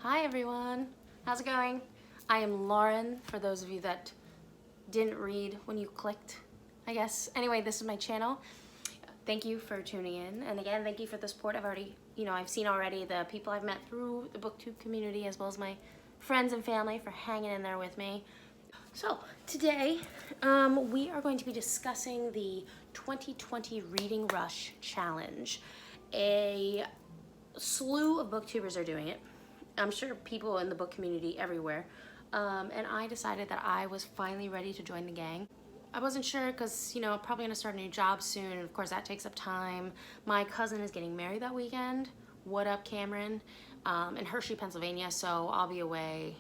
Hi everyone, how's it going? I am Lauren, for those of you that didn't read when you clicked, I guess. Anyway, this is my channel. Thank you for tuning in, and again, thank you for the support. I've seen already the people I've met through the booktube community, as well as my friends and family for hanging in there with me. So today, we are going to be discussing the 2020 Reading Rush Challenge. A slew of booktubers are doing it. I'm sure people in the book community everywhere. And I decided that I was finally ready to join the gang. I wasn't sure because, I'm probably gonna start a new job soon, and of course that takes up time. My cousin is getting married that weekend. What up, Cameron? In Hershey, Pennsylvania, so I'll be away,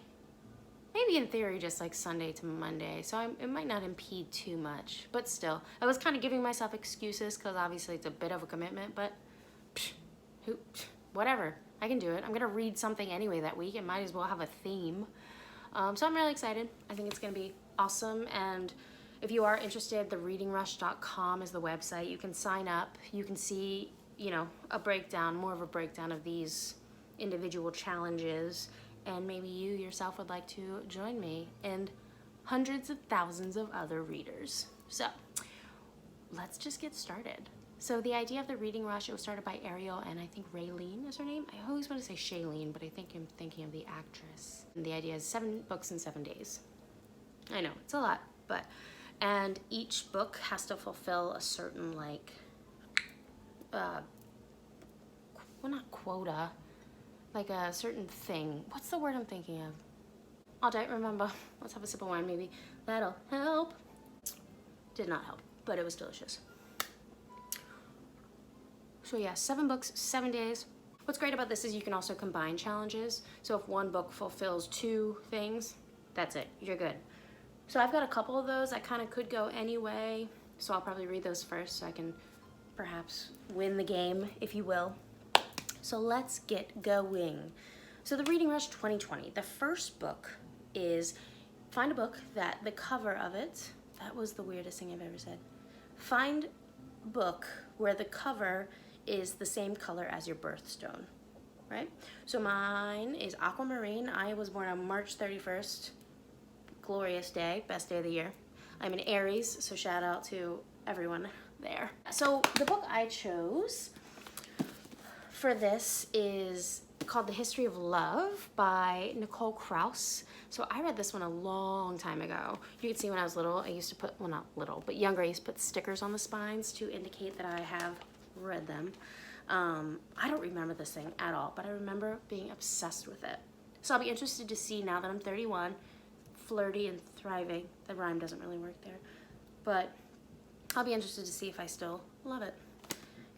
maybe in theory, just like Sunday to Monday. So it might not impede too much, but still. I was kind of giving myself excuses because obviously it's a bit of a commitment, but whatever. I can do it. I'm gonna read something anyway that week. It might as well have a theme. So I'm really excited. I think it's gonna be awesome. And if you are interested, the readingrush.com is the website. You can sign up. You can see, a breakdown, more of a breakdown of these individual challenges. And maybe you yourself would like to join me and hundreds of thousands of other readers. So let's just get started. So the idea of the Reading Rush, it was started by Ariel and I think Raylene is her name. I always want to say Shailene, but I think I'm thinking of the actress. And the idea is 7 books in 7 days. I know, it's a lot, and each book has to fulfill a certain not quota, like a certain thing. What's the word I'm thinking of? I don't remember. Let's have a sip of wine maybe. That'll help. Did not help, but it was delicious. So yeah, 7 books, 7 days. What's great about this is you can also combine challenges. So if one book fulfills 2 things, that's it, you're good. So I've got a couple of those. I kind of could go anyway, so I'll probably read those first so I can perhaps win the game, if you will. So let's get going. So the Reading Rush 2020, the first book is, find a book that the cover of it, that was the weirdest thing I've ever said. Find a book where the cover is the same color as your birthstone, right? So mine is aquamarine. I was born on March 31st. Glorious day, best day of the year. I'm an Aries, so shout out to everyone there. So the book I chose for this is called The History of Love by Nicole Krauss. So I read this one a long time ago. You can see when I was little, I used to put, well, not little, but younger, I used to put stickers on the spines to indicate that I have read them. I don't remember this thing at all, but I remember being obsessed with it. So I'll be interested to see now that I'm 31, flirty and thriving. The rhyme doesn't really work there, but I'll be interested to see if I still love it.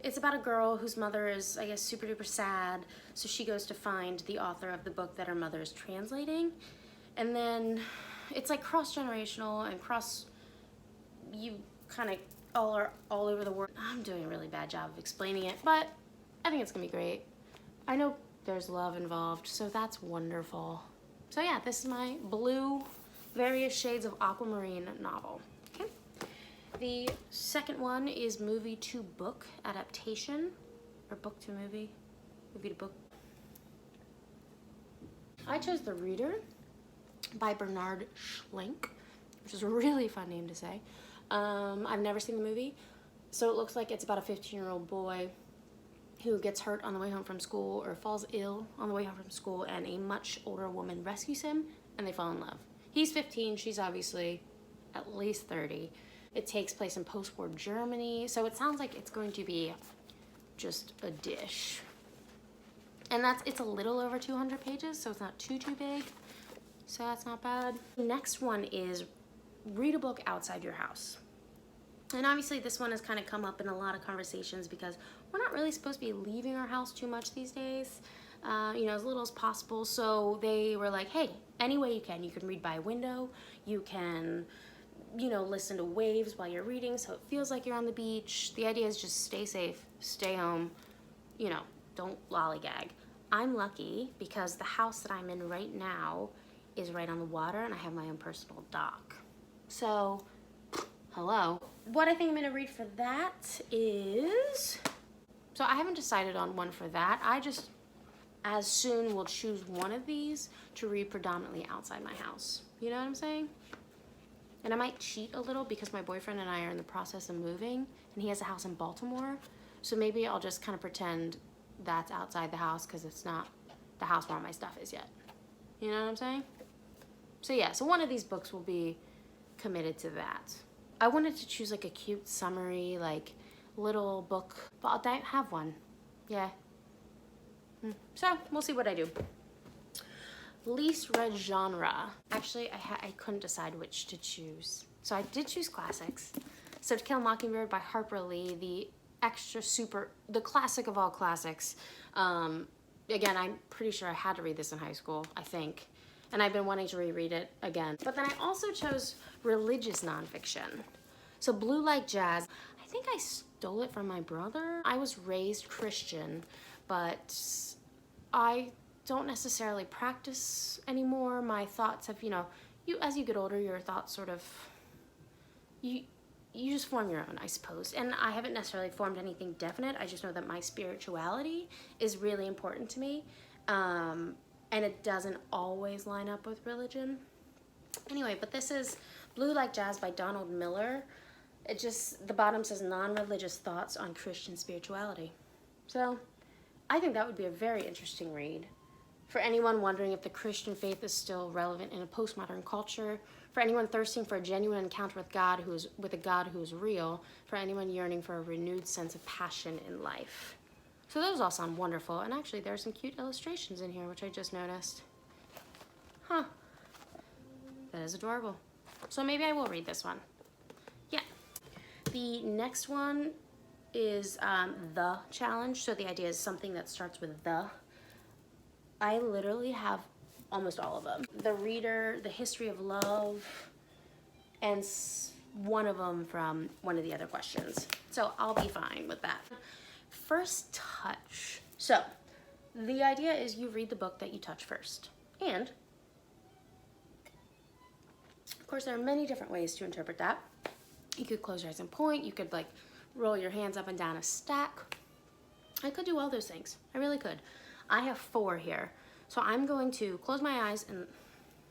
It's about a girl whose mother is, I guess, super duper sad, so she goes to find the author of the book that her mother is translating, and then it's like cross-generational and you kind of all over the world. I'm doing a really bad job of explaining it, but I think it's gonna be great. I know there's love involved, so that's wonderful. So yeah, this is my blue, various shades of aquamarine novel. Okay. The second one is movie to book adaptation, or book to movie, movie to book. I chose The Reader by Bernard Schlink, which is a really fun name to say. I've never seen the movie, so it looks like it's about a 15-year-old boy who gets hurt on the way home from school or falls ill on the way home from school, and a much older woman rescues him and they fall in love. He's 15, she's obviously at least 30. It takes place in post-war Germany, so it sounds like it's going to be just a dish. And it's a little over 200 pages, so it's not too big, so that's not bad. The next one is read a book outside your house. And obviously this one has kind of come up in a lot of conversations because we're not really supposed to be leaving our house too much these days, as little as possible. So they were like, hey, any way you can. You can read by a window, you can, listen to waves while you're reading so it feels like you're on the beach. The idea is just stay safe, stay home, don't lollygag. I'm lucky because the house that I'm in right now is right on the water and I have my own personal dock. So, hello. What I think I'm gonna read for that is, so I haven't decided on one for that. I as soon will choose one of these to read predominantly outside my house. You know what I'm saying? And I might cheat a little because my boyfriend and I are in the process of moving, and he has a house in Baltimore. So maybe I'll just kind of pretend that's outside the house because it's not the house where all my stuff is yet. You know what I'm saying? So yeah, so one of these books will be committed to that. I wanted to choose like a cute summary, like little book, but I don't have one. Yeah. So we'll see what I do. Least read genre. Actually, I couldn't decide which to choose. So I did choose classics. So To Kill a Mockingbird by Harper Lee, the classic of all classics. Again, I'm pretty sure I had to read this in high school, I think. And I've been wanting to reread it again. But then I also chose religious nonfiction. So Blue Like Jazz. I think I stole it from my brother. I was raised Christian, but I don't necessarily practice anymore. My thoughts have, as you get older, your thoughts sort of, you just form your own, I suppose. And I haven't necessarily formed anything definite. I just know that my spirituality is really important to me. And it doesn't always line up with religion. Anyway, but this is Blue Like Jazz by Donald Miller. The bottom says non-religious thoughts on Christian spirituality. So I think that would be a very interesting read. For anyone wondering if the Christian faith is still relevant in a postmodern culture, for anyone thirsting for a genuine encounter with a God who is real, for anyone yearning for a renewed sense of passion in life. So those all sound wonderful, and actually there are some cute illustrations in here, which I just noticed. Huh. That is adorable. So maybe I will read this one. Yeah. The next one is The Challenge. So the idea is something that starts with the. I literally have almost all of them. The Reader, The History of Love, and one of them from one of the other questions. So I'll be fine with that. First touch. So the idea is you read the book that you touch first. And of course there are many different ways to interpret that. You could close your eyes and point. You could like roll your hands up and down a stack. I could do all those things. I really could. I have 4 here. So I'm going to close my eyes and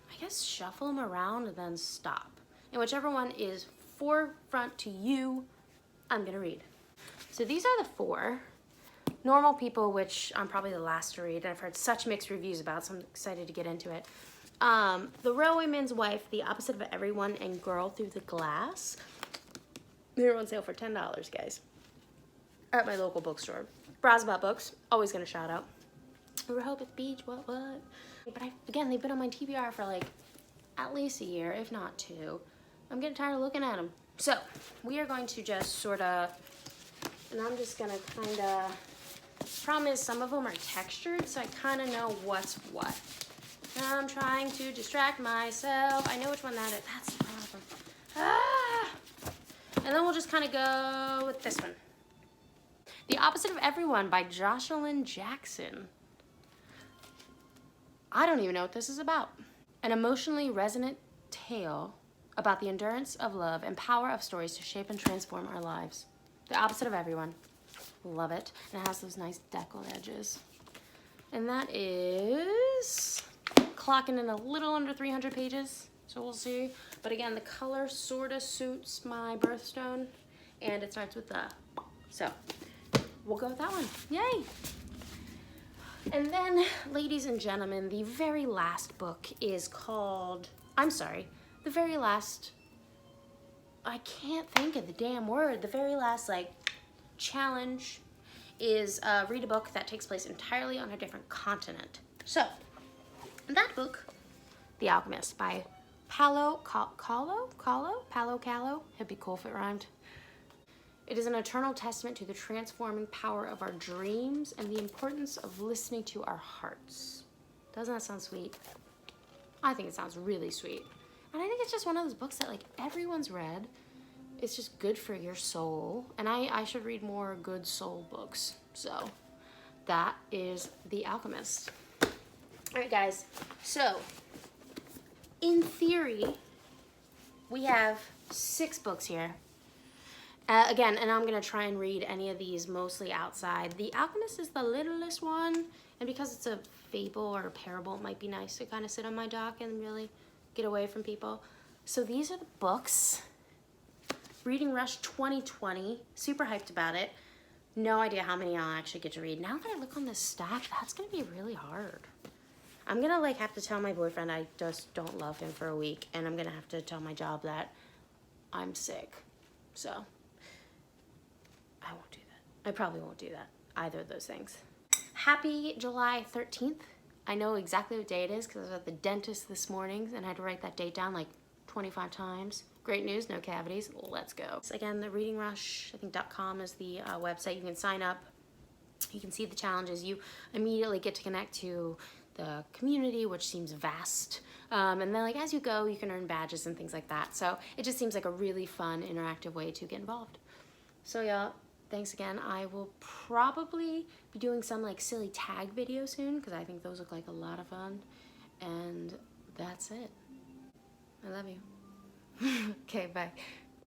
I guess shuffle them around and then stop. And whichever one is forefront to you, I'm gonna read. So these are the 4. Normal People, which I'm probably the last to read, and I've heard such mixed reviews about, so I'm excited to get into it. The Railwayman's Wife, The Opposite of Everyone, and Girl Through the Glass. They're on sale for $10, guys. At my local bookstore. Brasbot Books, always gonna shout out. Rehoboth Beach, what? But again, they've been on my TBR for like at least a year, if not 2. I'm getting tired of looking at them. So we are going to just sort of, and I'm just gonna kind of, problem is some of them are textured, so I kind of know what's what. Now I'm trying to distract myself. I know which one that is. That's the problem. Ah! And then we'll just kind of go with this one. The Opposite of Everyone by Jocelyn Jackson. I don't even know what this is about. An emotionally resonant tale about the endurance of love and power of stories to shape and transform our lives. The Opposite of Everyone. Love it. And it has those nice decal edges. And that is clocking in a little under 300 pages. So we'll see. But again, the color sort of suits my birthstone. And it starts with the. So we'll go with that one. Yay! And then, ladies and gentlemen, the very last book is called, the very last, I can't think of the damn word. The very last, challenge is read a book that takes place entirely on a different continent. So, that book, The Alchemist by Paulo Coelho. It'd be cool if it rhymed. It is an eternal testament to the transforming power of our dreams and the importance of listening to our hearts. Doesn't that sound sweet? I think it sounds really sweet. And I think it's just one of those books that everyone's read. It's just good for your soul. And I should read more good soul books. So that is The Alchemist. All right, guys. So in theory, we have 6 books here. Again, and I'm gonna try and read any of these mostly outside. The Alchemist is the littlest one, and because it's a fable or a parable, it might be nice to kind of sit on my dock and really get away from people. So these are the books. Reading Rush 2020, super hyped about it. No idea how many I'll actually get to read. Now that I look on this stack, that's gonna be really hard. I'm gonna like have to tell my boyfriend I just don't love him for a week, and I'm gonna have to tell my job that I'm sick. So I won't do that. I probably won't do that, either of those things. Happy July 13th. I know exactly what day it is because I was at the dentist this morning and I had to write that date down like 25 times. Great news, no cavities. Let's go. So again, the readingrush, I think .com is the website. You can sign up. You can see the challenges. You immediately get to connect to the community, which seems vast. And then like as you go, you can earn badges and things like that. So it just seems like a really fun, interactive way to get involved. So yeah, thanks again. I will probably be doing some like silly tag video soon because I think those look like a lot of fun. And that's it. I love you. Okay, bye.